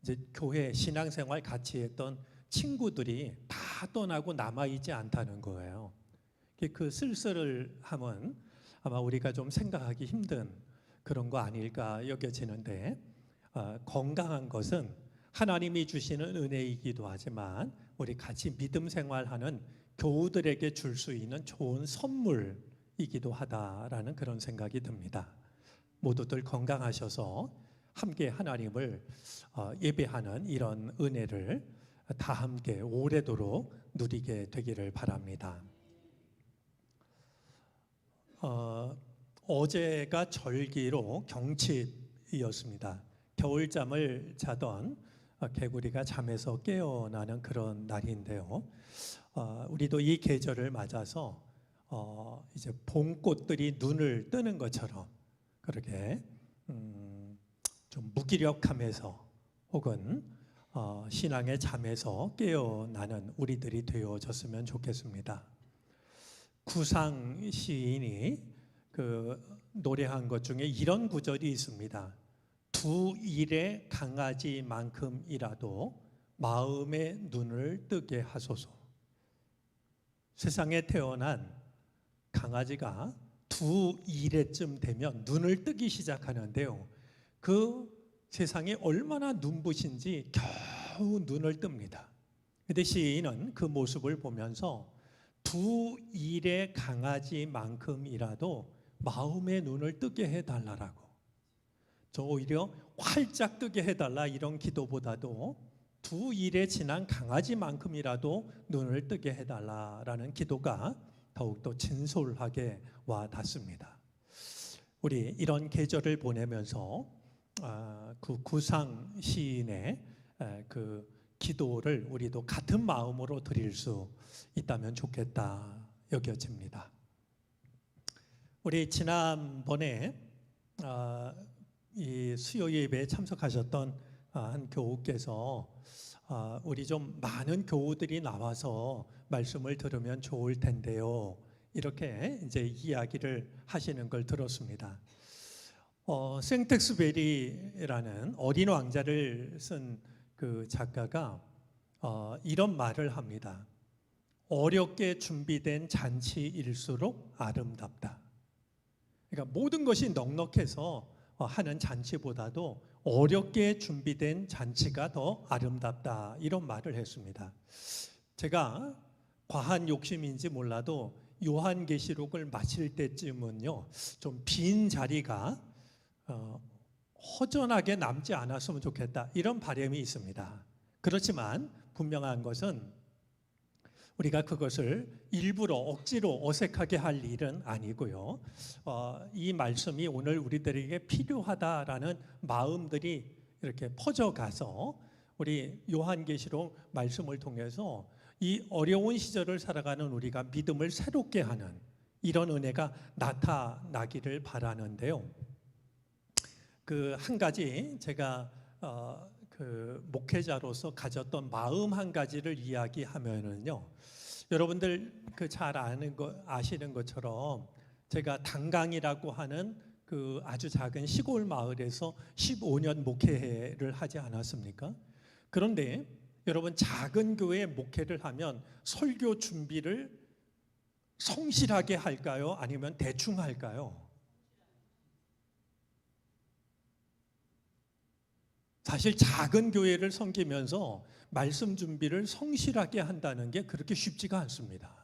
이제 교회 신앙생활 같이 했던 친구들이 다 떠나고 남아있지 않다는 거예요. 그 쓸쓸함은 아마 우리가 좀 생각하기 힘든 그런 거 아닐까 여겨지는데, 건강한 것은 하나님이 주시는 은혜이기도 하지만 우리 같이 믿음 생활하는 교우들에게 줄 수 있는 좋은 선물이기도 하다라는 그런 생각이 듭니다. 모두들 건강하셔서 함께 하나님을 예배하는 이런 은혜를 다 함께 오래도록 누리게 되기를 바랍니다. 어제가 절기로 경칩이었습니다. 겨울잠을 자던 개구리가 잠에서 깨어나는 그런 날인데요. 우리도 이 계절을 맞아서 이제 봄꽃들이 눈을 뜨는 것처럼 그렇게 좀 무기력함에서 혹은 신앙의 잠에서 깨어나는 우리들이 되어졌으면 좋겠습니다. 구상 시인이 노래한 것 중에 이런 구절이 있습니다. 두 일의 강아지만큼이라도 마음의 눈을 뜨게 하소서. 세상에 태어난 강아지가 두 일에쯤 되면 눈을 뜨기 시작하는데요. 그 세상에 얼마나 눈부신지 겨우 눈을 뜹니다. 그런데 시인은 그 모습을 보면서 두 일의 강아지만큼이라도 마음의 눈을 뜨게 해달라고, 저 오히려 활짝 뜨게 해달라 이런 기도보다도 두 일에 지난 강아지만큼이라도 눈을 뜨게 해달라라는 기도가 더욱더 진솔하게 와 닿습니다. 우리 이런 계절을 보내면서 그 구상 시인의 그 기도를 우리도 같은 마음으로 드릴 수 있다면 좋겠다 여겨집니다. 우리 지난번에 이 수요 예배에 참석하셨던 한 교우께서 우리 좀 많은 교우들이 나와서 말씀을 들으면 좋을 텐데요, 이렇게 이제 이야기를 하시는 걸 들었습니다. 생텍스베리라는 어린 왕자를 쓴 그 작가가 이런 말을 합니다. 어렵게 준비된 잔치일수록 아름답다. 그러니까 모든 것이 넉넉해서 하는 잔치보다도 어렵게 준비된 잔치가 더 아름답다, 이런 말을 했습니다. 제가 과한 욕심인지 몰라도 요한계시록을 마칠 때쯤은요, 좀 빈 자리가 허전하게 남지 않았으면 좋겠다, 이런 바람이 있습니다. 그렇지만 분명한 것은 우리가 그것을 일부러 억지로 어색하게 할 일은 아니고요. 이 말씀이 오늘 우리들에게 필요하다라는 마음들이 이렇게 퍼져가서 우리 요한계시록 말씀을 통해서 이 어려운 시절을 살아가는 우리가 믿음을 새롭게 하는 이런 은혜가 나타나기를 바라는데요. 그 한 가지 제가 그 목회자로서 가졌던 마음 한 가지를 이야기하면은요, 여러분들 그 잘 아시는 것처럼 제가 단강이라고 하는 그 아주 작은 시골 마을에서 15년 목회를 하지 않았습니까? 그런데 여러분, 작은 교회 목회를 하면 설교 준비를 성실하게 할까요? 아니면 대충 할까요? 사실 작은 교회를 섬기면서 말씀 준비를 성실하게 한다는 게 그렇게 쉽지가 않습니다.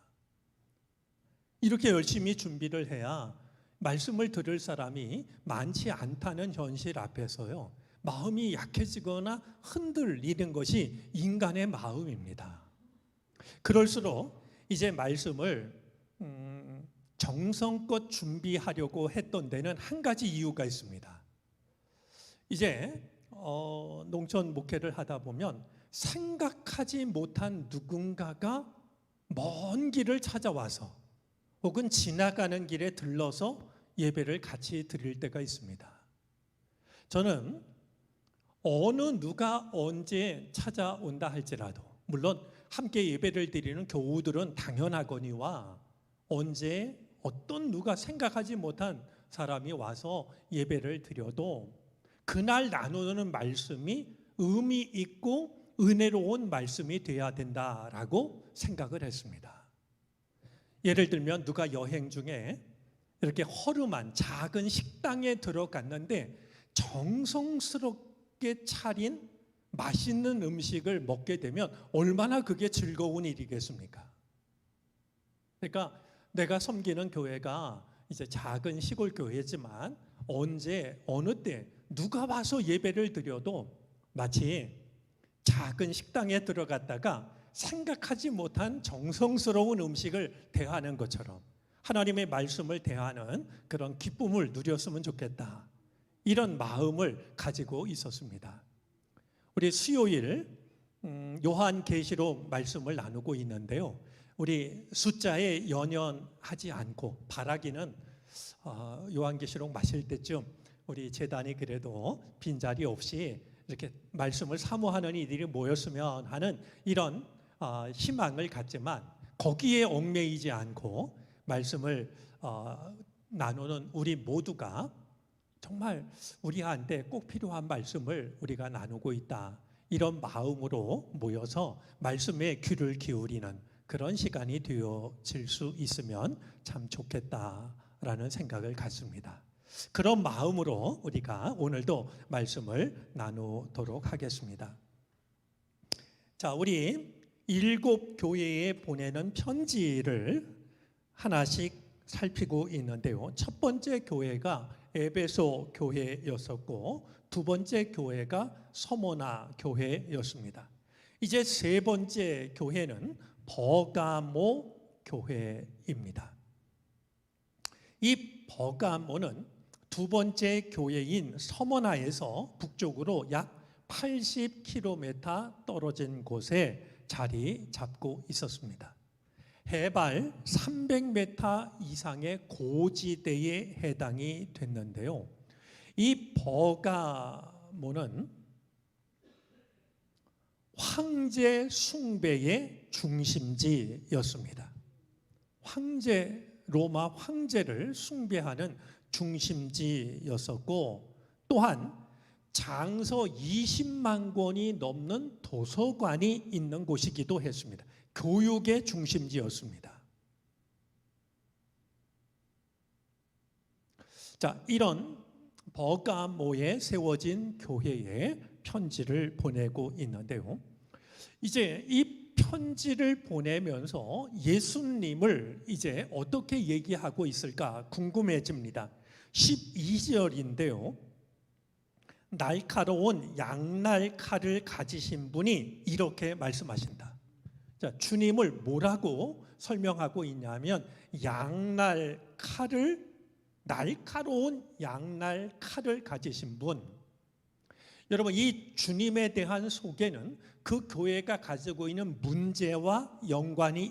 이렇게 열심히 준비를 해야 말씀을 들을 사람이 많지 않다는 현실 앞에서요, 마음이 약해지거나 흔들리는 것이 인간의 마음입니다. 그럴수록 이제 말씀을 정성껏 준비하려고 했던 데는 한 가지 이유가 있습니다. 이제 농촌 목회를 하다 보면 생각하지 못한 누군가가 먼 길을 찾아와서 혹은 지나가는 길에 들러서 예배를 같이 드릴 때가 있습니다. 저는 어느 누가 언제 찾아온다 할지라도, 물론 함께 예배를 드리는 교우들은 당연하거니와 언제 어떤 누가 생각하지 못한 사람이 와서 예배를 드려도 그날 나누는 말씀이 의미 있고 은혜로운 말씀이 되어야 된다라고 생각을 했습니다. 예를 들면 누가 여행 중에 이렇게 허름한 작은 식당에 들어갔는데 정성스럽게 차린 맛있는 음식을 먹게 되면 얼마나 그게 즐거운 일이겠습니까? 그러니까 내가 섬기는 교회가 이제 작은 시골 교회지만 언제 어느 때 누가 와서 예배를 드려도 마치 작은 식당에 들어갔다가 생각하지 못한 정성스러운 음식을 대하는 것처럼 하나님의 말씀을 대하는 그런 기쁨을 누렸으면 좋겠다. 이런 마음을 가지고 있었습니다. 우리 수요일 요한계시록 말씀을 나누고 있는데요. 우리 숫자에 연연하지 않고 바라기는 요한계시록 마실 때쯤 우리 제단이 그래도 빈자리 없이 이렇게 말씀을 사모하는 이들이 모였으면 하는 이런 희망을 갖지만 거기에 얽매이지 않고 말씀을 나누는 우리 모두가 정말 우리한테 꼭 필요한 말씀을 우리가 나누고 있다. 이런 마음으로 모여서 말씀에 귀를 기울이는 그런 시간이 되어질 수 있으면 참 좋겠다라는 생각을 갖습니다. 그런 마음으로 우리가 오늘도 말씀을 나누도록 하겠습니다. 자, 우리 7 교회에 보내는 편지를 하나씩 살피고 있는데요. 첫 번째 교회가 에베소 교회였었고 두 번째 교회가 서모나 교회였습니다. 이제 세 번째 교회는 버가모 교회입니다. 이 버가모는 두 번째 교회인 서모나에서 북쪽으로 약 80km 떨어진 곳에 자리 잡고 있었습니다. 해발 300m 이상의 고지대에 해당이 됐는데요. 이 버가모는 황제 숭배의 중심지였습니다. 로마 황제를 숭배하는 중심지였었고 또한 장서 20만 권이 넘는 도서관이 있는 곳이기도 했습니다. 교육의 중심지였습니다. 자, 이런 버가모에 세워진 교회에 편지를 보내고 있는데요. 이제 이 편지를 보내면서 예수님을 이제 어떻게 얘기하고 있을까 궁금해집니다. 12절인데요. 날카로운 양날 칼을 가지신 분이 이렇게 말씀하신다. 자, 주님을 뭐라고 설명하고 있냐면 날카로운 양날 칼을 가지신 분. 여러분, 이 주님에 대한 소개는 그 교회가 가지고 있는 문제와 연관이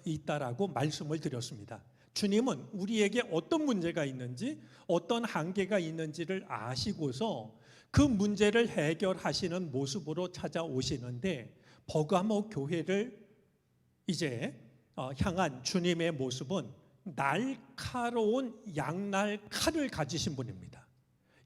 있다라고 말씀을 드렸습니다. 주님은 우리에게 어떤 문제가 있는지 어떤 한계가 있는지를 아시고서 그 문제를 해결하시는 모습으로 찾아오시는데 버가모 교회를 이제 향한 주님의 모습은 날카로운 양날 칼을 가지신 분입니다.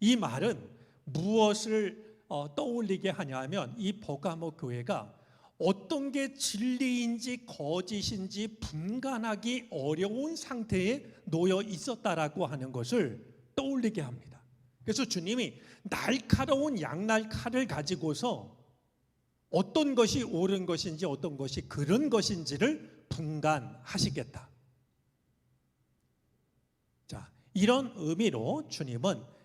이 말은 무엇을 떠올리게 하냐면 이 버가모 교회가 어떤 게 진리인지 거짓인지 분간하기 어려운 상태에 놓여 있었다라고 하는 것을 떠올리게 합니다. 그래서 주님이 날카로운 양날 칼을 가지고서 어떤 것이 옳은 것인지 어떤 것이 그른 것인지를 분간하시겠다. 자, 이런 의미로 주님은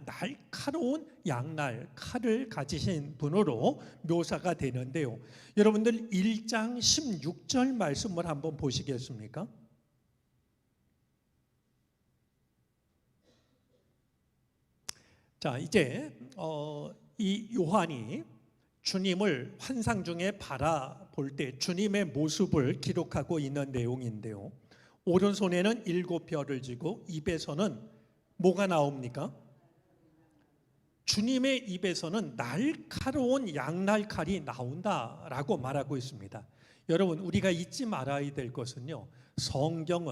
날카로운 양날 칼을 가지신 분으로 묘사가 되는데요. 여러분들 1장 16절 말씀을 한번 보시겠습니까? 자, 이제 이 요한이 주님을 환상 중에 바라볼 때 주님의 모습을 기록하고 있는 내용인데요. 오른손에는 7별을 쥐고 입에서는 뭐가 나옵니까? 주님의 입에서는 날카로운 양날칼이 나온다라고 말하고 있습니다. 여러분, 우리가 잊지 말아야 될 것은요. 성경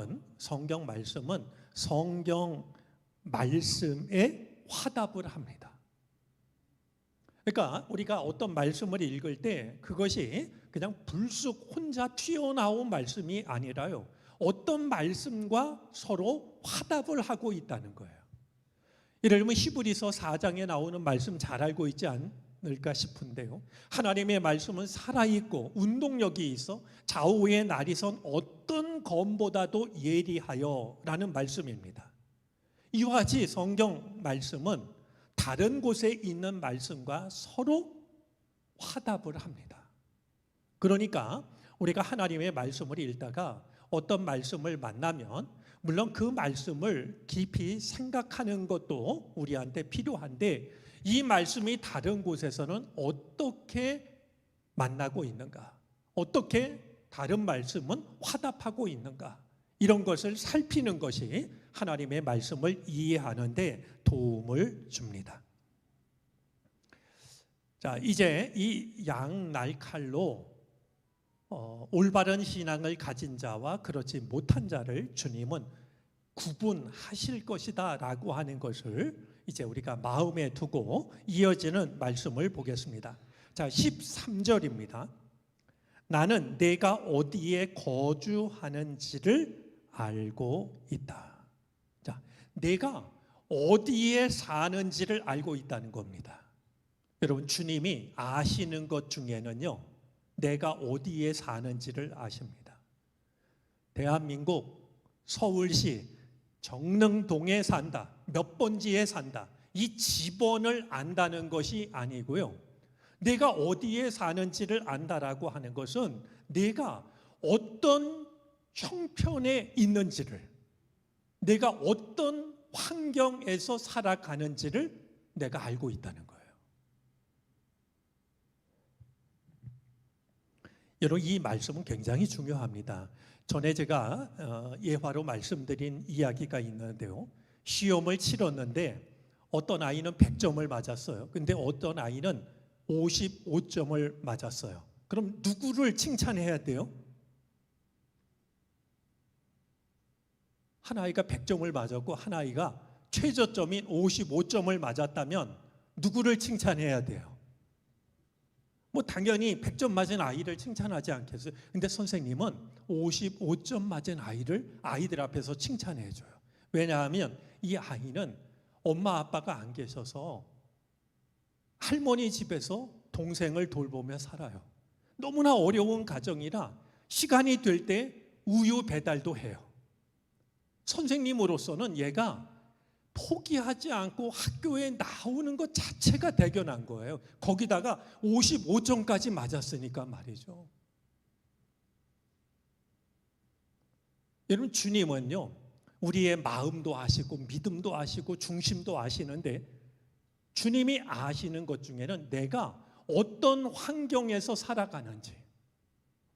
말씀은 성경 말씀에 화답을 합니다. 그러니까 우리가 어떤 말씀을 읽을 때 그것이 그냥 불쑥 혼자 튀어나온 말씀이 아니라요, 어떤 말씀과 서로 화답을 하고 있다는 거예요. 예를 들면 히브리서 4장에 나오는 말씀 잘 알고 있지 않을까 싶은데요, 하나님의 말씀은 살아있고 운동력이 있어 좌우의 날이 선 어떤 검보다도 예리하여 라는 말씀입니다. 이와 같이 성경 말씀은 다른 곳에 있는 말씀과 서로 화답을 합니다. 그러니까 우리가 하나님의 말씀을 읽다가 어떤 말씀을 만나면 물론 그 말씀을 깊이 생각하는 것도 우리한테 필요한데, 이 말씀이 다른 곳에서는 어떻게 만나고 있는가, 어떻게 다른 말씀은 화답하고 있는가, 이런 것을 살피는 것이 하나님의 말씀을 이해하는 데 도움을 줍니다. 자, 이제 이 양날칼로 올바른 신앙을 가진 자와 그렇지 못한 자를 주님은 구분하실 것이다 라고 하는 것을 이제 우리가 마음에 두고 이어지는 말씀을 보겠습니다. 자, 13절입니다. 나는 내가 어디에 거주하는지를 알고 있다. 자, 내가 어디에 사는지를 알고 있다는 겁니다. 여러분, 주님이 아시는 것 중에는요, 내가 어디에 사는지를 아십니다. 대한민국 서울시 정릉동에 산다, 몇 번지에 산다, 이 집원을 안다는 것이 아니고요, 내가 어디에 사는지를 안다라고 하는 것은 내가 어떤 형편에 있는지를, 내가 어떤 환경에서 살아가는지를 내가 알고 있다는 거예요. 여러분, 이 말씀은 굉장히 중요합니다. 전에 제가 예화로 말씀드린 이야기가 있는데요, 시험을 치렀는데 어떤 아이는 100점을 맞았어요. 근데 어떤 아이는 55점을 맞았어요. 그럼 누구를 칭찬해야 돼요? 한 아이가 100점을 맞았고 한 아이가 최저점인 55점을 맞았다면 누구를 칭찬해야 돼요? 뭐 당연히 100점 맞은 아이를 칭찬하지 않겠어요? 근데 선생님은 55점 맞은 아이들 앞에서 칭찬해 줘요. 왜냐하면 이 아이는 엄마 아빠가 안 계셔서 할머니 집에서 동생을 돌보며 살아요. 너무나 어려운 가정이라 시간이 될 때 우유 배달도 해요. 선생님으로서는 얘가 포기하지 않고 학교에 나오는 것 자체가 대견한 거예요. 거기다가 55점까지 맞았으니까 말이죠. 여러분, 주님은요, 우리의 마음도 아시고 믿음도 아시고 중심도 아시는데, 주님이 아시는 것 중에는 내가 어떤 환경에서 살아가는지,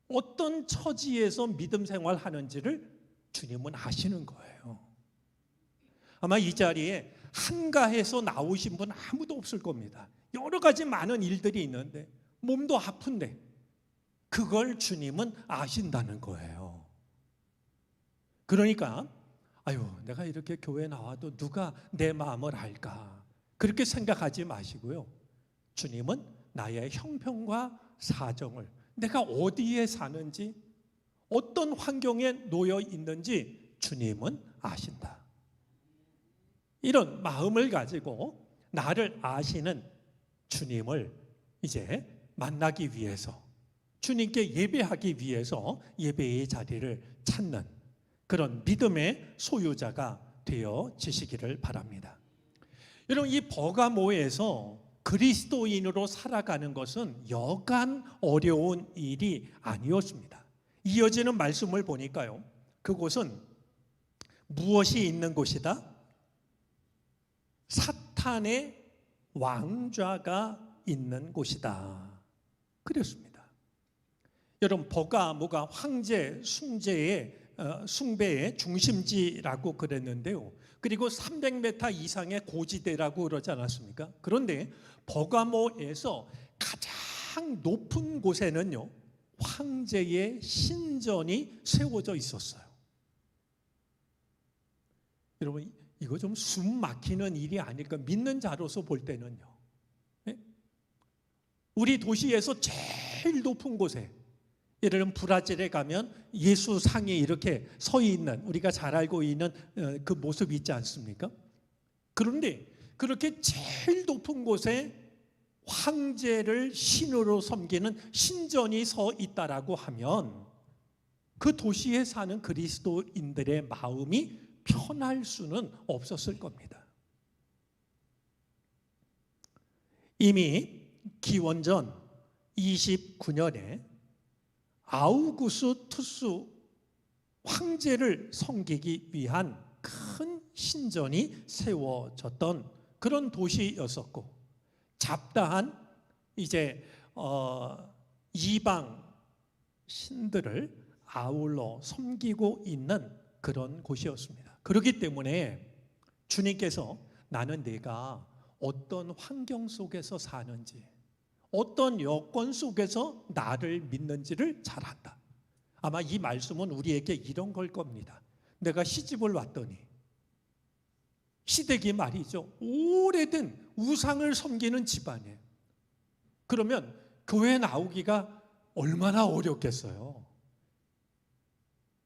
어떤 처지에서 믿음 생활하는지를 주님은 아시는 거예요. 아마 이 자리에 한가해서 나오신 분 아무도 없을 겁니다. 여러 가지 많은 일들이 있는데, 몸도 아픈데 그걸 주님은 아신다는 거예요. 그러니까 아유, 내가 이렇게 교회 나와도 누가 내 마음을 알까, 그렇게 생각하지 마시고요, 주님은 나의 형편과 사정을, 내가 어디에 사는지, 어떤 환경에 놓여 있는지 주님은 아신다. 이런 마음을 가지고 나를 아시는 주님을 이제 만나기 위해서, 주님께 예배하기 위해서 예배의 자리를 찾는 그런 믿음의 소유자가 되어지시기를 바랍니다. 여러분, 이 버가모에서 그리스도인으로 살아가는 것은 여간 어려운 일이 아니었습니다. 이어지는 말씀을 보니까요, 그곳은 무엇이 있는 곳이다? 사탄의 왕좌가 있는 곳이다 그랬습니다. 여러분, 버가모가 황제 숭배의 중심지라고 그랬는데요, 그리고 300m 이상의 고지대라고 그러지 않았습니까? 그런데 버가모에서 가장 높은 곳에는요, 황제의 신전이 세워져 있었어요. 여러분, 이거 좀 숨 막히는 일이 아닐까, 믿는 자로서 볼 때는요. 네? 우리 도시에서 제일 높은 곳에, 예를 들면 브라질에 가면 예수 상이 이렇게 서 있는, 우리가 잘 알고 있는 그 모습이 있지 않습니까? 그런데 그렇게 제일 높은 곳에 황제를 신으로 섬기는 신전이 서 있다라고 하면 그 도시에 사는 그리스도인들의 마음이 편할 수는 없었을 겁니다. 이미 기원전 29년에 아우구스투스 황제를 섬기기 위한 큰 신전이 세워졌던 그런 도시였었고, 잡다한 이제 이방 신들을 아울러 섬기고 있는 그런 곳이었습니다. 그렇기 때문에 주님께서 나는 내가 어떤 환경 속에서 사는지, 어떤 여건 속에서 나를 믿는지를 잘 안다. 아마 이 말씀은 우리에게 이런 걸 겁니다. 내가 시집을 왔더니 시댁이 말이죠, 오래된 우상을 섬기는 집안이에요. 그러면 교회 나오기가 얼마나 어렵겠어요.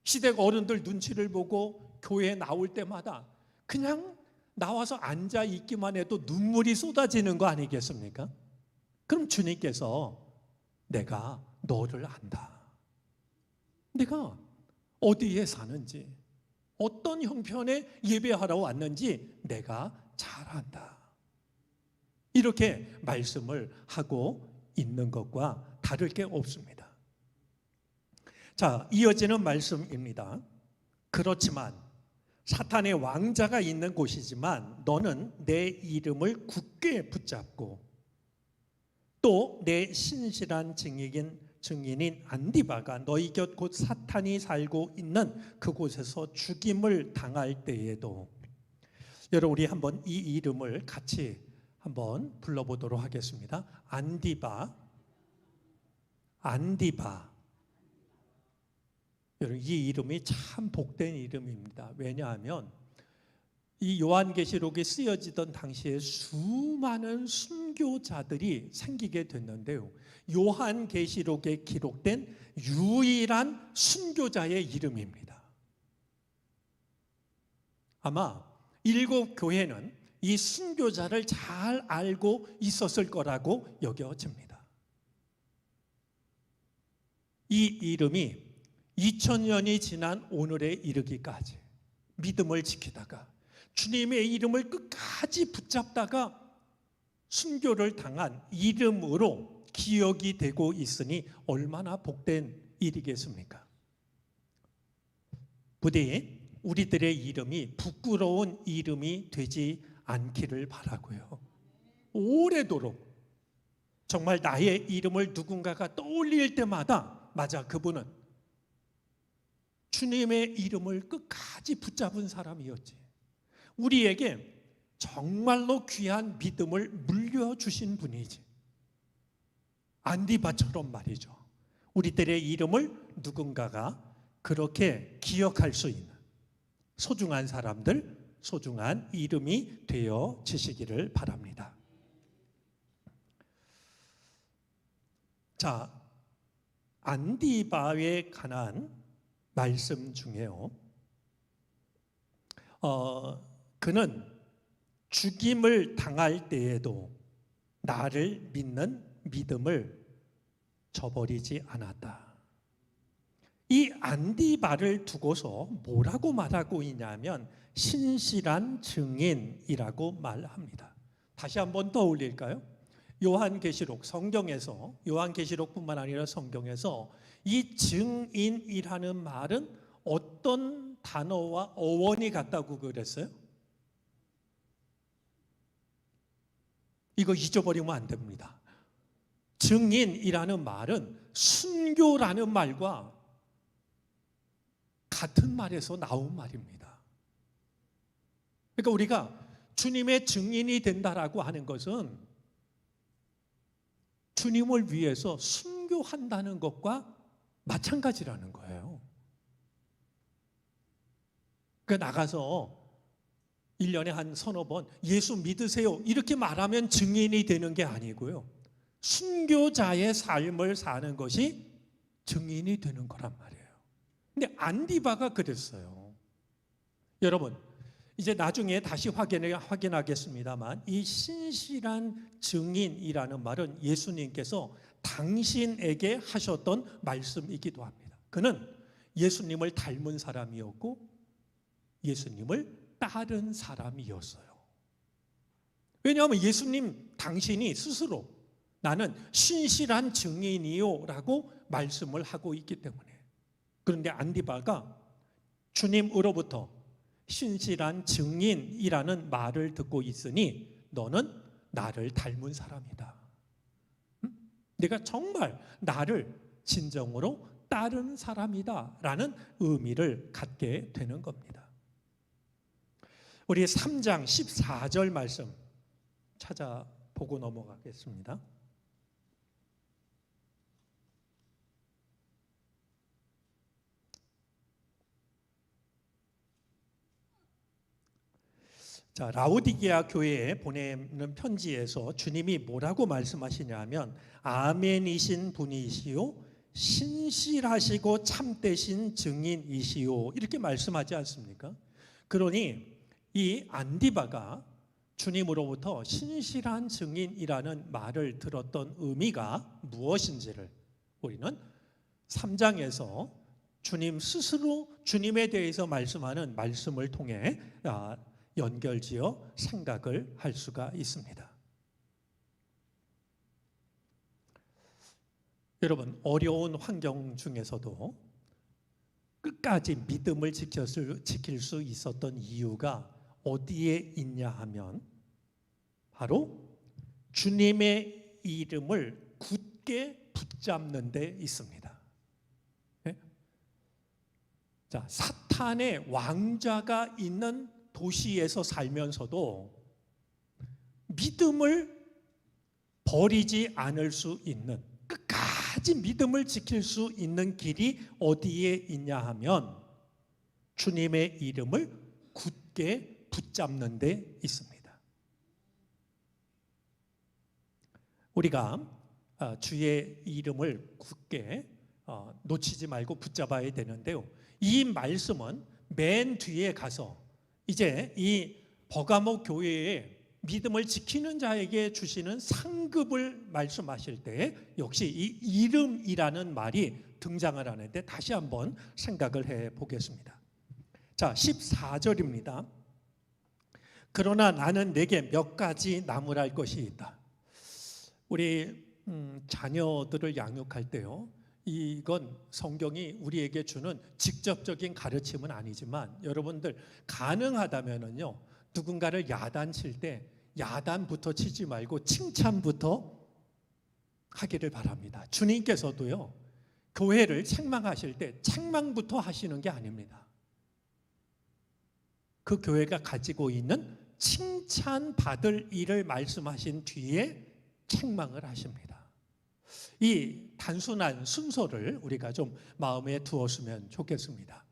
시댁 어른들 눈치를 보고 교회에 나올 때마다 그냥 나와서 앉아 있기만 해도 눈물이 쏟아지는 거 아니겠습니까? 그럼 주님께서 내가 너를 안다. 내가 어디에 사는지, 어떤 형편에 예배하러 왔는지 내가 잘 안다. 이렇게 말씀을 하고 있는 것과 다를 게 없습니다. 자, 이어지는 말씀입니다. 그렇지만 사탄의 왕자가 있는 곳이지만 너는 내 이름을 굳게 붙잡고 또 내 신실한 증인인 안디바가 너희 곁 곧 사탄이 살고 있는 그곳에서 죽임을 당할 때에도, 여러분 우리 한번 이 이름을 같이 한번 불러보도록 하겠습니다. 안디바. 여러분 이 이름이 참 복된 이름입니다. 왜냐하면 이 요한계시록에 쓰여지던 당시에 수많은 순교자들이 생기게 됐는데요, 요한계시록에 기록된 유일한 순교자의 이름입니다. 아마 7 교회는 이 순교자를 잘 알고 있었을 거라고 여겨집니다. 이 이름이 2000년이 지난 오늘에 이르기까지 믿음을 지키다가 주님의 이름을 끝까지 붙잡다가 순교를 당한 이름으로 기억이 되고 있으니 얼마나 복된 일이겠습니까? 부디 우리들의 이름이 부끄러운 이름이 되지 않기를 바라고요. 오래도록 정말 나의 이름을 누군가가 떠올릴 때마다 맞아, 그분은 주님의 이름을 끝까지 붙잡은 사람이었지, 우리에게 정말로 귀한 믿음을 물려주신 분이지, 안디바처럼 말이죠. 우리들의 이름을 누군가가 그렇게 기억할 수 있는 소중한 사람들, 소중한 이름이 되어지시기를 바랍니다. 자, 안디바에 관한 말씀 중에요, 그는 죽임을 당할 때에도 나를 믿는 믿음을 저버리지 않았다. 이 안디바를 두고서 뭐라고 말하고 있냐면 신실한 증인이라고 말합니다. 다시 한번 떠올릴까요? 요한계시록, 성경에서, 요한계시록뿐만 아니라 성경에서 이 증인이라는 말은 어떤 단어와 어원이 같다고 그랬어요? 이거 잊어버리면 안 됩니다. 증인이라는 말은 순교라는 말과 같은 말에서 나온 말입니다. 그러니까 우리가 주님의 증인이 된다라고 하는 것은 주님을 위해서 순교한다는 것과 마찬가지라는 거예요. 그러니까 나가서 1년에 한 서너 번 예수 믿으세요 이렇게 말하면 증인이 되는 게 아니고요, 순교자의 삶을 사는 것이 증인이 되는 거란 말이에요. 근데 안디바가 그랬어요. 여러분, 이제 나중에 다시 확인하겠습니다만 이 신실한 증인이라는 말은 예수님께서 당신에게 하셨던 말씀이기도 합니다. 그는 예수님을 닮은 사람이었고 예수님을 따른 사람이었어요. 왜냐하면 예수님 당신이 스스로 나는 신실한 증인이요 라고 말씀을 하고 있기 때문에. 그런데 안디바가 주님으로부터 신실한 증인이라는 말을 듣고 있으니 너는 나를 닮은 사람이다. 내가 정말 나를 진정으로 따른 사람이다 라는 의미를 갖게 되는 겁니다. 우리 3장 14절 말씀 찾아보고 넘어가겠습니다. 자, 라오디게아 교회에 보내는 편지에서 주님이 뭐라고 말씀하시냐면 아멘이신 분이시요 신실하시고 참되신 증인이시요 이렇게 말씀하지 않습니까? 그러니 이 안디바가 주님으로부터 신실한 증인이라는 말을 들었던 의미가 무엇인지를 우리는 3장에서 주님 스스로 주님에 대해서 말씀하는 말씀을 통해 연결지어 생각을 할 수가 있습니다. 여러분, 어려운 환경 중에서도 끝까지 믿음을 지킬 수 있었던 이유가 어디에 있냐 하면 바로 주님의 이름을 굳게 붙잡는 데 있습니다. 네? 자, 사탄의 왕좌가 있는 도시에서 살면서도 믿음을 버리지 않을 수 있는 끝까지 믿음을 지킬 수 있는 길이 어디에 있냐 하면 주님의 이름을 굳게 붙잡는 데 있습니다. 우리가 주의 이름을 굳게 놓치지 말고 붙잡아야 되는데요. 이 말씀은 맨 뒤에 가서 이제 이 버가모 교회에 믿음을 지키는 자에게 주시는 상급을 말씀하실 때 역시 이 이름이라는 말이 등장을 하는데 다시 한번 생각을 해 보겠습니다. 자, 14절입니다. 그러나 나는 내게 몇 가지 나무랄 것이 있다. 우리 자녀들을 양육할 때요. 이건 성경이 우리에게 주는 직접적인 가르침은 아니지만 여러분들 가능하다면은요. 누군가를 야단칠 때 야단부터 치지 말고 칭찬부터 하기를 바랍니다. 주님께서도요. 교회를 책망하실 때 책망부터 하시는 게 아닙니다. 그 교회가 가지고 있는 칭찬받을 일을 말씀하신 뒤에 책망을 하십니다. 이 단순한 순서를 우리가 좀 마음에 두었으면 좋겠습니다.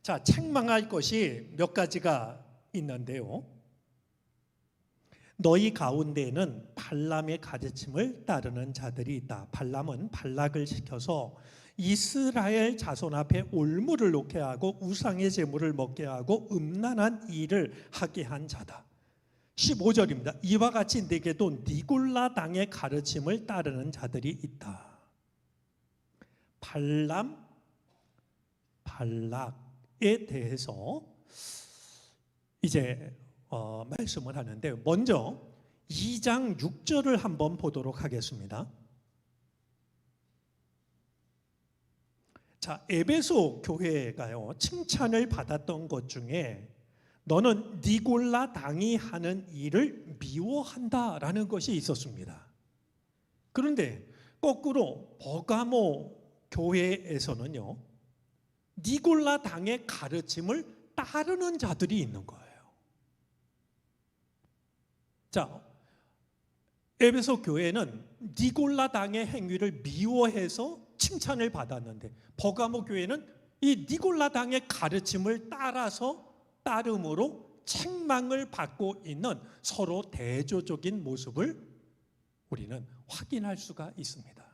자, 책망할 것이 몇 가지가 있는데요. 너희 가운데에는 발람의 가르침을 따르는 자들이 있다. 발람은 발락을 시켜서 이스라엘 자손 앞에 올무를 놓게 하고 우상의 제물을 먹게 하고 음란한 일을 하게 한 자다. 15절입니다. 이와 같이 내게도 니골라 당의 가르침을 따르는 자들이 있다. 발람, 발락에 대해서 이제 말씀을 하는데 먼저 2장 6절을 한번 보도록 하겠습니다. 자, 에베소 교회가요 칭찬을 받았던 것 중에 너는 니골라 당이 하는 일을 미워한다라는 것이 있었습니다. 그런데 거꾸로 버가모 교회에서는요 니골라 당의 가르침을 따르는 자들이 있는 거예요. 자, 에베소 교회는 니골라 당의 행위를 미워해서 칭찬을 받았는데 버가모 교회는 이 니골라 당의 가르침을 따름으로 책망을 받고 있는 서로 대조적인 모습을 우리는 확인할 수가 있습니다.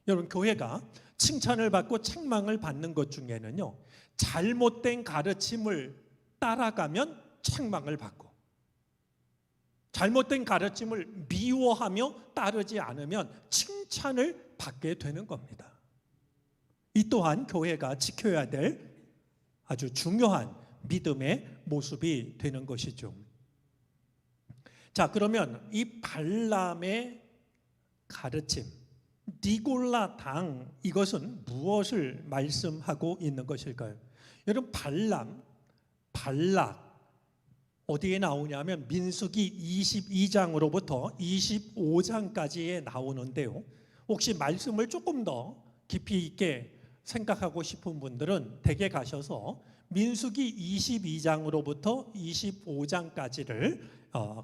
여러분, 교회가 칭찬을 받고 책망을 받는 것 중에는요, 잘못된 가르침을 따라가면 책망을 받고, 잘못된 가르침을 미워하며 따르지 않으면 칭찬을 받게 되는 겁니다. 이 또한 교회가 지켜야 될 아주 중요한 믿음의 모습이 되는 것이죠. 자, 그러면 이 발람의 가르침, 니골라 당, 이것은 무엇을 말씀하고 있는 것일까요? 여러분, 발락 어디에 나오냐면 민수기 22장으로부터 25장까지에 나오는데요. 혹시 말씀을 조금 더 깊이 있게 생각하고 싶은 분들은 댁에 가셔서 민수기 22장으로부터 25장까지를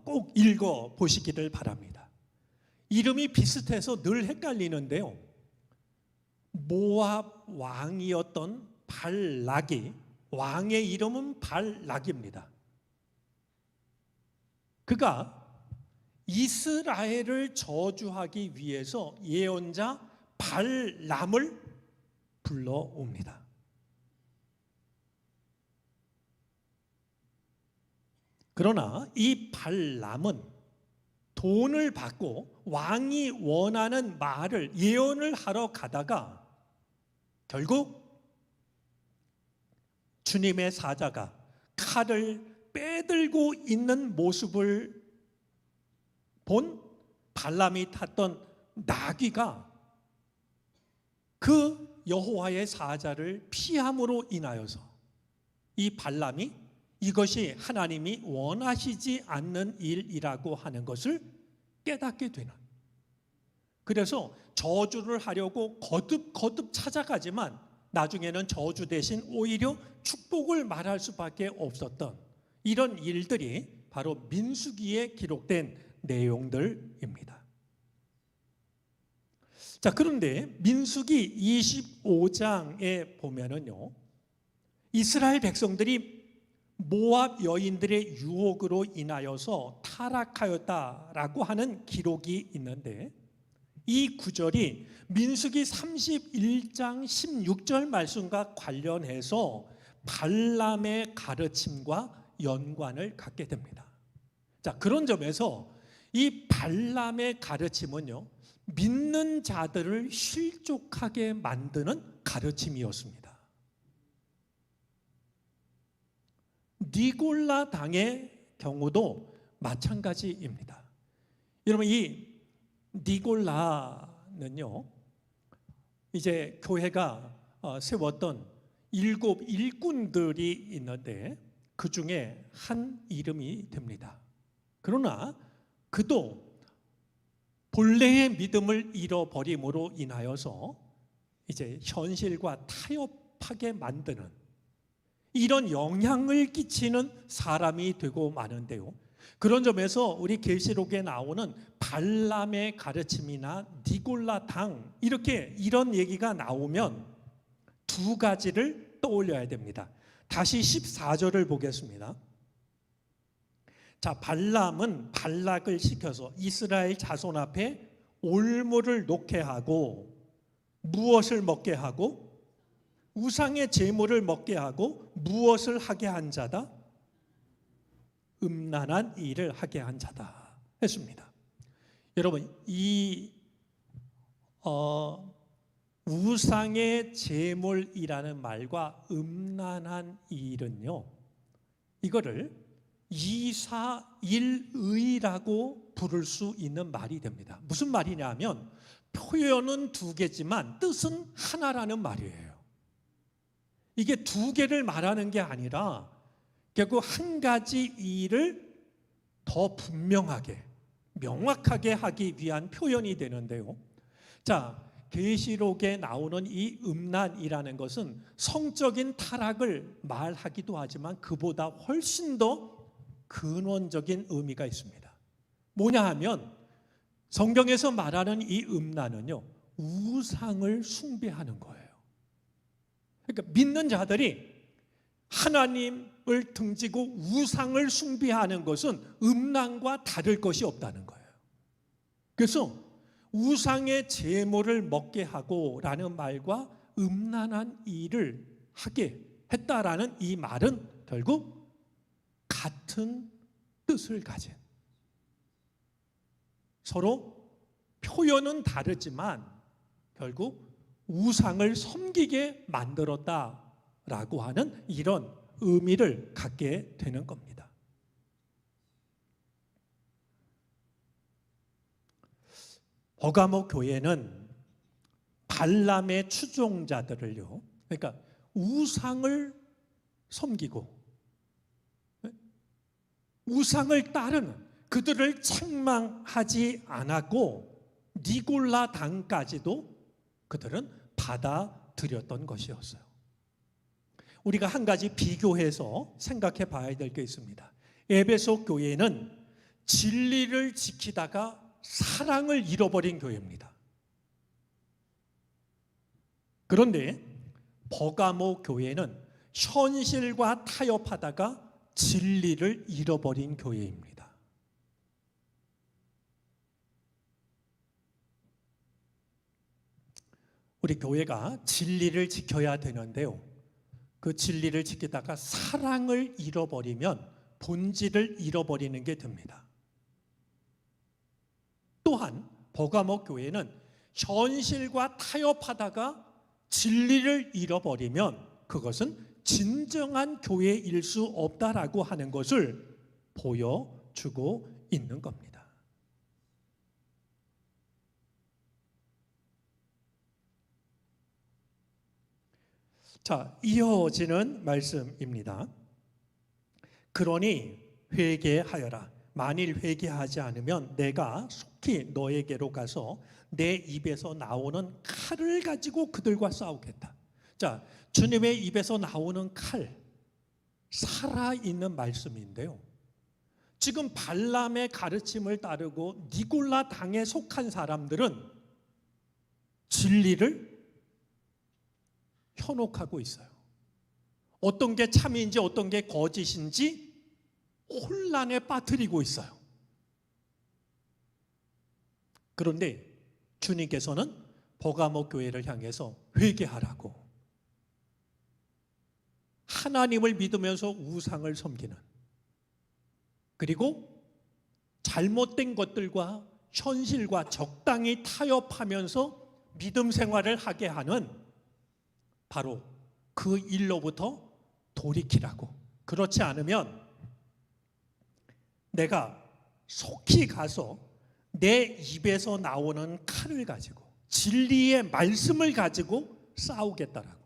꼭 읽어 보시기를 바랍니다. 이름이 비슷해서 늘 헷갈리는데요. 모압 왕이었던 발락이, 왕의 이름은 발락입니다. 그가 이스라엘을 저주하기 위해서 예언자 발람을 불러옵니다. 그러나 이 발람은 돈을 받고 왕이 원하는 말을 예언을 하러 가다가 결국 주님의 사자가 칼을 빼들고 있는 모습을 본 발람이 탔던 나귀가 그 여호와의 사자를 피함으로 인하여서 이 발람이 이것이 하나님이 원하시지 않는 일이라고 하는 것을 깨닫게 되는, 그래서 저주를 하려고 거듭 찾아가지만 나중에는 저주 대신 오히려 축복을 말할 수밖에 없었던 이런 일들이 바로 민수기에 기록된 내용들입니다. 자, 그런데 민수기 25장에 보면은요, 이스라엘 백성들이 모압 여인들의 유혹으로 인하여서 타락하였다라고 하는 기록이 있는데, 이 구절이 민수기 31장 16절 말씀과 관련해서 발람의 가르침과 연관을 갖게 됩니다. 자, 그런 점에서 이 발람의 가르침은요, 믿는 자들을 실족하게 만드는 가르침이었습니다. 니골라 당의 경우도 마찬가지입니다. 여러분, 이 니골라는요, 이제 교회가 세웠던 7 일꾼들이 있는데 그 중에 한 이름이 됩니다. 그러나 그도 본래의 믿음을 잃어버림으로 인하여서 이제 현실과 타협하게 만드는 이런 영향을 끼치는 사람이 되고 마는데요. 그런 점에서 우리 계시록에 나오는 발람의 가르침이나 니골라 당, 이런 얘기가 나오면 두 가지를 떠올려야 됩니다. 다시 14절을 보겠습니다. 자, 발람은 발락을 시켜서 이스라엘 자손 앞에 올무를 놓게 하고 무엇을 먹게 하고 우상의 제물을 먹게 하고 무엇을 하게 한 자다? 음란한 일을 하게 한 자다 했습니다. 여러분, 이 우상의 제물이라는 말과 음란한 일은요, 이거를 이사일의라고 부를 수 있는 말이 됩니다. 무슨 말이냐면 표현은 두 개지만 뜻은 하나라는 말이에요. 이게 두 개를 말하는 게 아니라 결국 한 가지 일을 더 분명하게, 명확하게 하기 위한 표현이 되는데요. 자, 계시록에 나오는 이 음란이라는 것은 성적인 타락을 말하기도 하지만 그보다 훨씬 더 근원적인 의미가 있습니다. 뭐냐 하면 성경에서 말하는 이 음란은요, 우상을 숭배하는 거예요. 그러니까 믿는 자들이 하나님을 등지고 우상을 숭배하는 것은 음란과 다를 것이 없다는 거예요. 그래서 우상의 제물을 먹게 하고라는 말과 음란한 일을 하게 했다라는 이 말은 결국 같은 뜻을 가진, 서로 표현은 다르지만 결국 우상을 섬기게 만들었다라고 하는 이런 의미를 갖게 되는 겁니다. 버가모 교회는 발람의 추종자들을요, 그러니까 우상을 섬기고 우상을 따르는 그들을 책망하지 않았고 니골라 당까지도 그들은 받아들였던 것이었어요. 우리가 한 가지 비교해서 생각해 봐야 될 게 있습니다. 에베소 교회는 진리를 지키다가 사랑을 잃어버린 교회입니다. 그런데 버가모 교회는 현실과 타협하다가 진리를 잃어버린 교회입니다. 우리 교회가 진리를 지켜야 되는데요, 그 진리를 지키다가 사랑을 잃어버리면 본질을 잃어버리는 게 됩니다. 또한 버가모 교회는 현실과 타협하다가 진리를 잃어버리면 그것은 진정한 교회일 수 없다라고 하는 것을 보여주고 있는 겁니다. 자, 이어지는 말씀입니다. 그러니 회개하여라. 만일 회개하지 않으면 내가 속히 너에게로 가서 내 입에서 나오는 칼을 가지고 그들과 싸우겠다. 자, 주님의 입에서 나오는 칼, 살아있는 말씀인데요, 지금 발람의 가르침을 따르고 니골라 당에 속한 사람들은 진리를 현혹하고 있어요. 어떤 게 참인지 어떤 게 거짓인지 혼란에 빠뜨리고 있어요. 그런데 주님께서는 버가모 교회를 향해서 회개하라고, 하나님을 믿으면서 우상을 섬기는, 그리고 잘못된 것들과 현실과 적당히 타협하면서 믿음 생활을 하게 하는 바로 그 일로부터 돌이키라고, 그렇지 않으면 내가 속히 가서 내 입에서 나오는 칼을 가지고 진리의 말씀을 가지고 싸우겠다라고,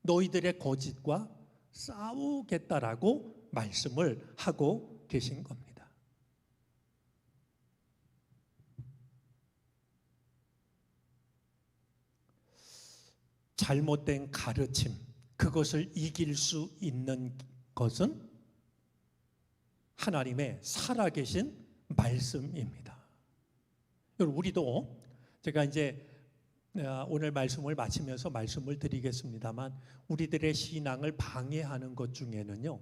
너희들의 거짓과 싸우겠다라고 말씀을 하고 계신 겁니다. 잘못된 가르침, 그것을 이길 수 있는 것은 하나님의 살아계신 말씀입니다. 여러분, 우리도 제가 이제 오늘 말씀을 마치면서 말씀을 드리겠습니다만, 우리들의 신앙을 방해하는 것 중에는요,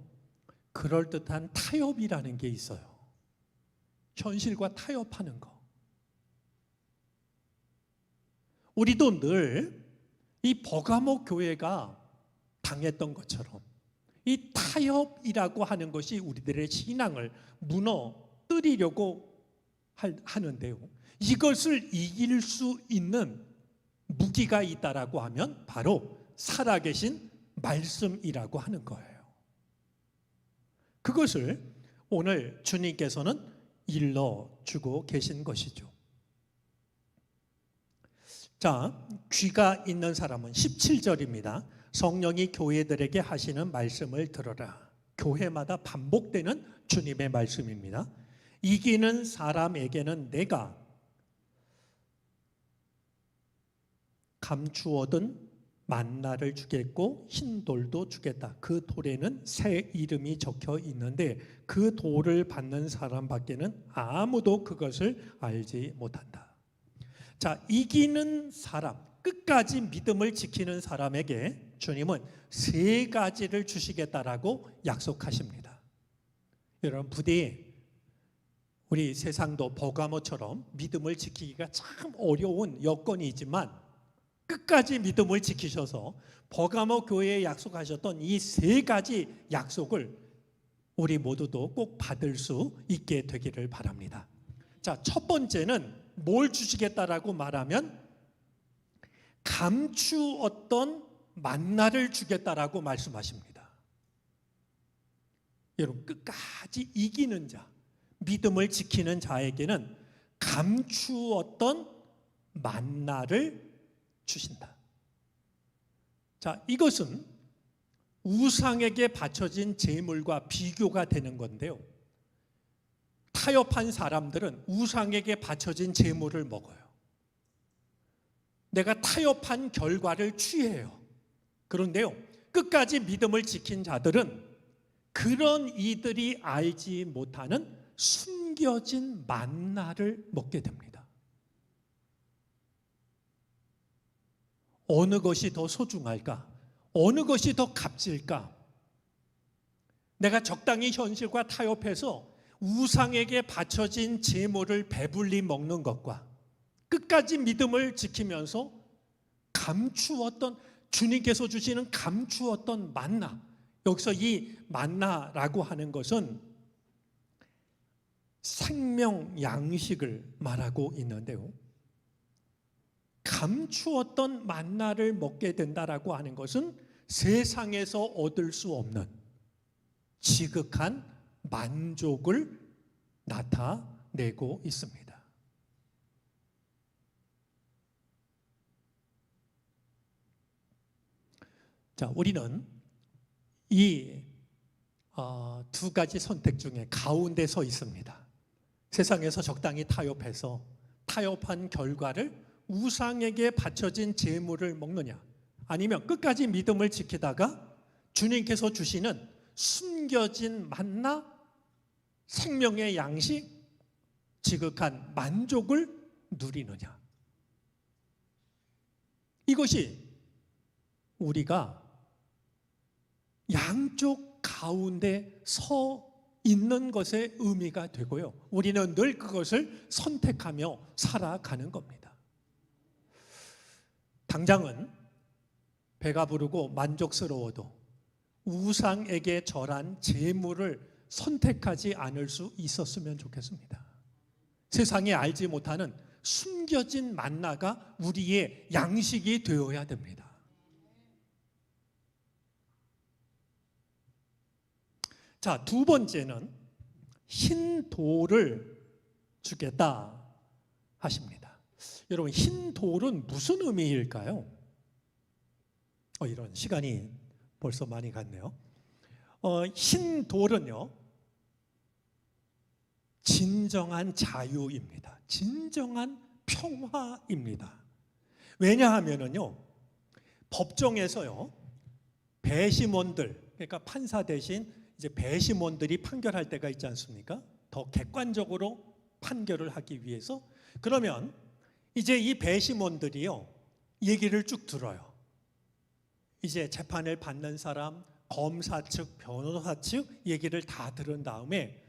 그럴듯한 타협이라는 게 있어요. 현실과 타협하는 거. 우리도 늘 이 버가모 교회가 당했던 것처럼 이 타협이라고 하는 것이 우리들의 신앙을 무너뜨리려고 하는데요, 이것을 이길 수 있는 무기가 있다라고 하면 바로 살아계신 말씀이라고 하는 거예요. 그것을 오늘 주님께서는 일러주고 계신 것이죠. 자, 귀가 있는 사람은 17절입니다. 성령이 교회들에게 하시는 말씀을 들어라. 교회마다 반복되는 주님의 말씀입니다. 이기는 사람에게는 내가 감추어둔 만나를 주겠고 흰 돌도 주겠다. 그 돌에는 새 이름이 적혀 있는데 그 돌을 받는 사람밖에는 아무도 그것을 알지 못한다. 자, 이기는 사람, 끝까지 믿음을 지키는 사람에게 주님은 세 가지를 주시겠다라고 약속하십니다. 여러분, 부디 우리 세상도 버가모처럼 믿음을 지키기가 참 어려운 여건이지만 끝까지 믿음을 지키셔서 버가모 교회에 약속하셨던 이 세 가지 약속을 우리 모두도 꼭 받을 수 있게 되기를 바랍니다. 자, 첫 번째는 뭘 주시겠다라고 말하면 감추었던 만나를 주겠다라고 말씀하십니다. 여러분, 끝까지 이기는 자, 믿음을 지키는 자에게는 감추었던 만나를 주신다. 자, 이것은 우상에게 바쳐진 제물과 비교가 되는 건데요. 타협한 사람들은 우상에게 바쳐진 제물을 먹어요. 내가 타협한 결과를 취해요. 그런데요, 끝까지 믿음을 지킨 자들은 그런 이들이 알지 못하는 숨겨진 만나를 먹게 됩니다. 어느 것이 더 소중할까? 어느 것이 더 값질까? 내가 적당히 현실과 타협해서 우상에게 바쳐진 제물을 배불리 먹는 것과 끝까지 믿음을 지키면서 감추었던, 주님께서 주시는 감추었던 만나, 여기서 이 만나라고 하는 것은 생명 양식을 말하고 있는데요, 감추었던 만나를 먹게 된다라고 하는 것은 세상에서 얻을 수 없는 지극한 만족을 나타내고 있습니다. 자, 우리는 이 두 가지 선택 중에 가운데 서 있습니다. 세상에서 적당히 타협해서 타협한 결과를 우상에게 바쳐진 제물을 먹느냐, 아니면 끝까지 믿음을 지키다가 주님께서 주시는 숨겨진 만나, 생명의 양식, 지극한 만족을 누리느냐. 이것이 우리가 양쪽 가운데 서 있는 것의 의미가 되고요, 우리는 늘 그것을 선택하며 살아가는 겁니다. 당장은 배가 부르고 만족스러워도 우상에게 절한 제물을 선택하지 않을 수 있었으면 좋겠습니다. 세상에 알지 못하는 숨겨진 만나가 우리의 양식이 되어야 됩니다. 자, 두 번째는 흰 돌을 주겠다 하십니다. 여러분, 흰 돌은 무슨 의미일까요? 이런 시간이 벌써 많이 갔네요. 흰 돌은요, 진정한 자유입니다. 진정한 평화입니다. 왜냐하면요, 법정에서요, 배심원들, 그러니까 판사 대신 이제 배심원들이 판결할 때가 있지 않습니까? 더 객관적으로 판결을 하기 위해서. 그러면 이제 이 배심원들이요, 얘기를 쭉 들어요. 이제 재판을 받는 사람, 검사 측, 변호사 측 얘기를 다 들은 다음에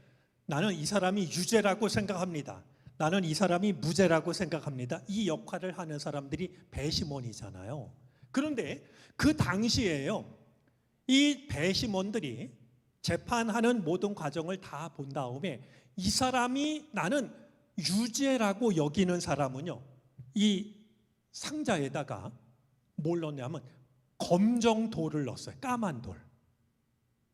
나는 이 사람이 유죄라고 생각합니다, 나는 이 사람이 무죄라고 생각합니다, 이 역할을 하는 사람들이 배심원이잖아요. 그런데 그 당시에요, 이 배심원들이 재판하는 모든 과정을 다 본 다음에 이 사람이 나는 유죄라고 여기는 사람은요, 이 상자에다가 뭘 넣냐면 검정돌을 넣었어요. 까만 돌.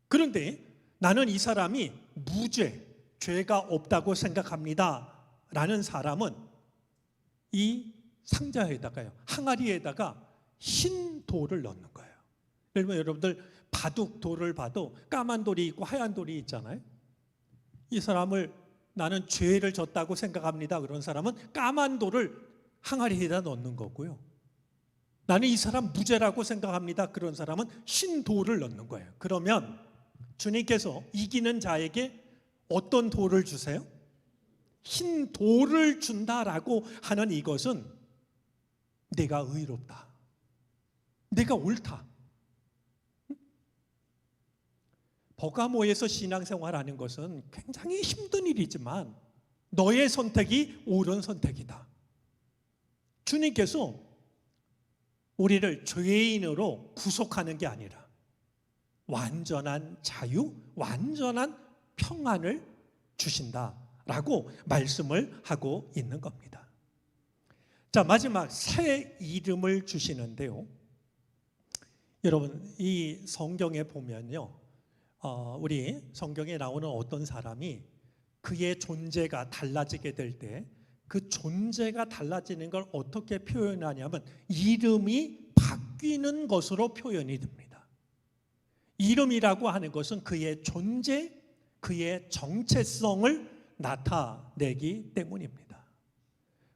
그런데 나는 이 사람이 무죄, 죄가 없다고 생각합니다 라는 사람은 이 상자에다가요, 항아리에다가 흰 돌을 넣는 거예요. 예를 들면 여러분들 바둑 돌을 봐도 까만 돌이 있고 하얀 돌이 있잖아요. 이 사람을 나는 죄를 졌다고 생각합니다 그런 사람은 까만 돌을 항아리에다 넣는 거고요, 나는 이 사람 무죄라고 생각합니다 그런 사람은 흰 돌을 넣는 거예요. 그러면 주님께서 이기는 자에게 어떤 돌을 주세요? 흰 돌을 준다라고 하는 이것은 내가 의롭다, 내가 옳다. 버가모에서 신앙생활하는 것은 굉장히 힘든 일이지만 너의 선택이 옳은 선택이다. 주님께서 우리를 죄인으로 구속하는 게 아니라 완전한 자유, 완전한 평안을 주신다라고 말씀을 하고 있는 겁니다. 자, 마지막 새 이름을 주시는데요. 여러분, 이 성경에 보면요, 우리 성경에 나오는 어떤 사람이 그의 존재가 달라지게 될 때 그 존재가 달라지는 걸 어떻게 표현하냐면 이름이 바뀌는 것으로 표현이 됩니다. 이름이라고 하는 것은 그의 존재, 그의 정체성을 나타내기 때문입니다.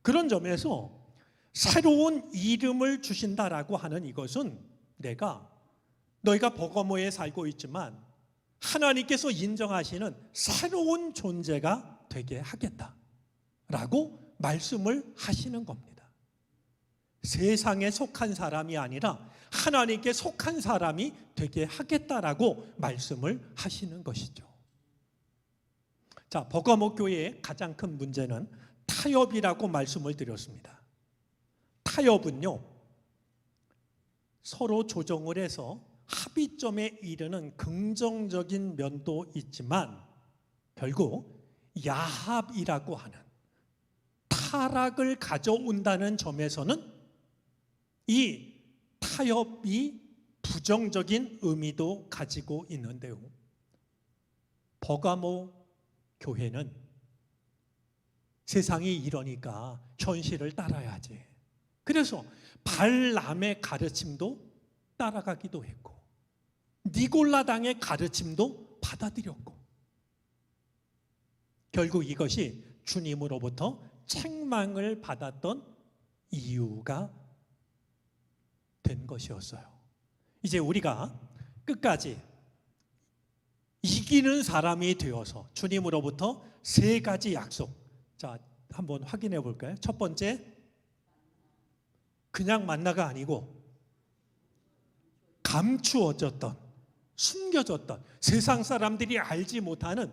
그런 점에서 새로운 이름을 주신다라고 하는 이것은 너희가 버가모에 살고 있지만 하나님께서 인정하시는 새로운 존재가 되게 하겠다라고 말씀을 하시는 겁니다. 세상에 속한 사람이 아니라 하나님께 속한 사람이 되게 하겠다라고 말씀을 하시는 것이죠. 자, 버가모 교회의 가장 큰 문제는 타협이라고 말씀을 드렸습니다. 타협은요, 서로 조정을 해서 합의점에 이르는 긍정적인 면도 있지만 결국 야합이라고 하는 타락을 가져온다는 점에서는 이 타협이 부정적인 의미도 가지고 있는데요. 버가모 교회는 세상이 이러니까 현실을 따라야지. 그래서 발람의 가르침도 따라가기도 했고 니골라당의 가르침도 받아들였고 결국 이것이 주님으로부터 책망을 받았던 이유가 된 것이었어요. 이제 우리가 끝까지 이기는 사람이 되어서 주님으로부터 세 가지 약속, 자, 한번 확인해 볼까요? 첫 번째, 그냥 만나가 아니고 감추어졌던, 숨겨졌던 세상 사람들이 알지 못하는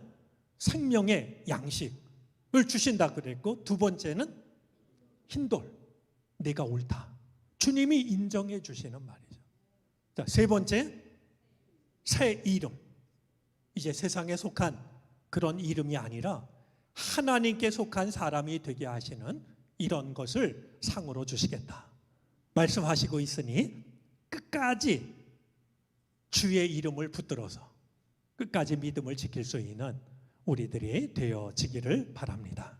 생명의 양식을 주신다 그랬고, 두 번째는 흰돌, 내가 옳다, 주님이 인정해 주시는 말이죠. 자, 세 번째, 새 이름. 이제 세상에 속한 그런 이름이 아니라 하나님께 속한 사람이 되게 하시는 이런 것을 상으로 주시겠다 말씀하시고 있으니 끝까지 주의 이름을 붙들어서 끝까지 믿음을 지킬 수 있는 우리들이 되어지기를 바랍니다.